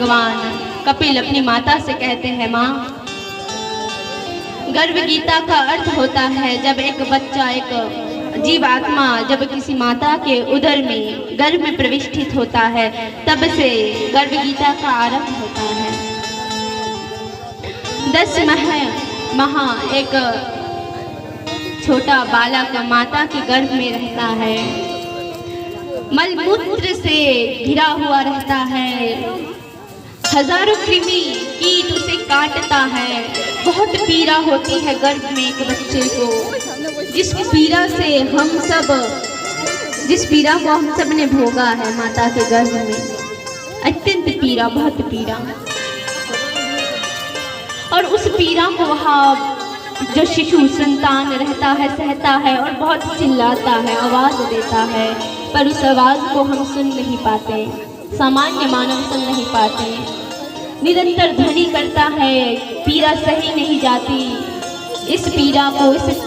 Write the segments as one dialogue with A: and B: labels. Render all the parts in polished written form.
A: भगवान कपिल अपनी माता से कहते हैं, माँ, गर्भ गीता का अर्थ होता है जब एक बच्चा, एक जीव आत्मा जब किसी माता के उदर में गर्भ में प्रविष्टित होता है, तब से गर्भ गीता का आरंभ होता है। 10 माह एक छोटा बालक माता के गर्भ में रहता है, मलमूत्र से घिरा हुआ रहता है, हजारों कृमि कीट उसे काटता है, बहुत पीड़ा होती है गर्भ में एक बच्चे को, जिस पीड़ा को हम सब ने भोगा है माता के गर्भ में, अत्यंत पीड़ा, बहुत पीड़ा। और उस पीड़ा को वहाँ जो शिशु संतान रहता है सहता है और बहुत चिल्लाता है, आवाज देता है, पर उस आवाज को हम सुन नहीं पाते, सामान्य मानव सुन नहीं पाते, निरंतर ध्वनि करता है, पीड़ा सही नहीं जाती। इस पीड़ा को, इस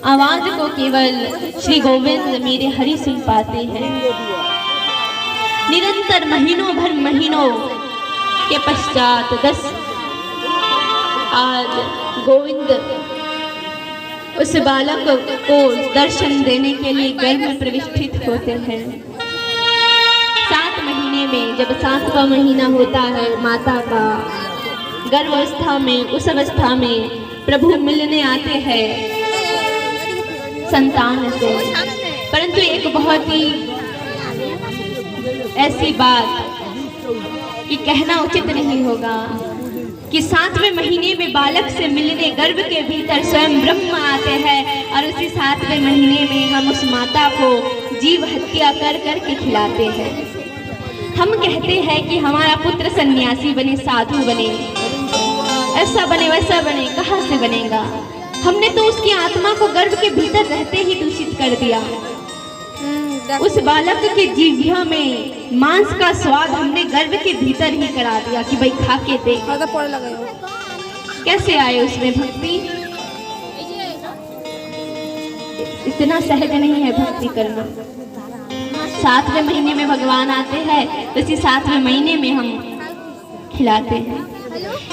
A: आवाज को केवल श्री गोविंद मेरे हरि सुन पाते हैं। निरंतर महीनों के पश्चात आज गोविंद उस बालक को दर्शन देने के लिए गर्भ में प्रविष्टित होते हैं। 7 महीने में, जब 7वां महीना होता है माता का, गर्भावस्था में, उस अवस्था में प्रभु मिलने आते हैं संतान से। परंतु एक बहुत ही ऐसी बात कि कहना उचित नहीं होगा कि 7वें महीने में बालक से मिलने गर्भ के भीतर स्वयं ब्रह्म आते हैं और उसी 7वें महीने में हम उस माता को जीव हत्या कर के खिलाते हैं। हम कहते हैं कि हमारा पुत्र सन्यासी बने, साधु बने, ऐसा बने वैसा बने, कहाँ से बनेगा? हमने तो उसकी आत्मा को गर्भ के भीतर रहते ही दूषित कर दिया। उस बालक के जीभ्या में मांस का स्वाद हमने गर्भ के भीतर ही करा दिया कि भाई खा के देख। कैसे आए उसमें भक्ति? इतना सहज नहीं है भक्ति करना। 7वें महीने में भगवान आते हैं, तो इसी 7वें महीने में हम खिलाते हैं।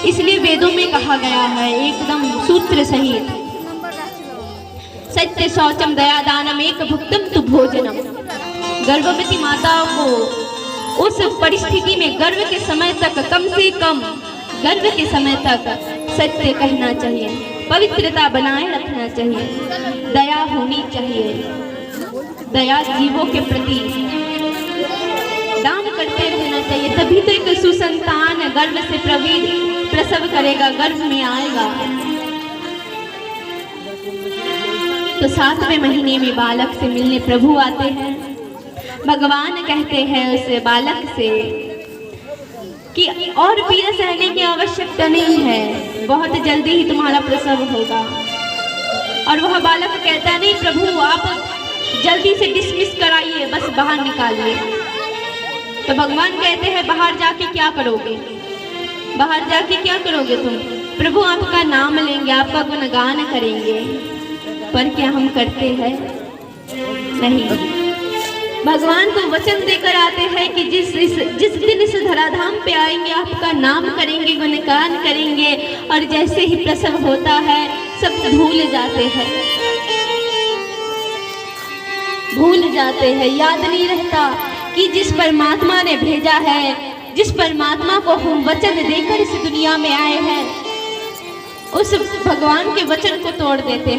A: इसलिए वेदों में कहा गया है एकदम सूत्र सहित, सत्य शौचम दया दानम एक भुक्तम तु भोजनम। गर्भवती माताओं को उस परिस्थिति में गर्भ के समय तक, कम से कम गर्भ के समय तक सत्य कहना चाहिए, पवित्रता बनाए रखना चाहिए, दया होनी चाहिए, दया जीवों के प्रति दान करते रहना चाहिए, तभी तो एक सुसंतान गर्भ से प्रसव करेगा, गर्भ में आएगा। तो 7वें महीने में बालक से मिलने प्रभु आते हैं। भगवान कहते हैं उस बालक से कि और पीड़ा सहने की आवश्यकता नहीं है, बहुत जल्दी ही तुम्हारा प्रसव होगा। और वह बालक कहता है, नहीं प्रभु, आप जल्दी से डिसमिस कराइए, बस बाहर निकालिए। तो भगवान कहते हैं, बाहर जाके क्या करोगे? बाहर जाके क्या करोगे तुम? प्रभु आपका नाम लेंगे, आपका गुणगान करेंगे, पर क्या हम करते हैं? नहीं। भगवान को वचन देकर आते हैं कि जिस दिन इस धराधाम पे आएंगे आपका नाम करेंगे, गुणगान करेंगे, और जैसे ही प्रसव होता है सब भूल जाते हैं, याद नहीं रहता कि जिस परमात्मा ने भेजा है, जिस परमात्मा को हम वचन देकर इस दुनिया में आए हैं, उस भगवान के वचन को तोड़ देते हैं।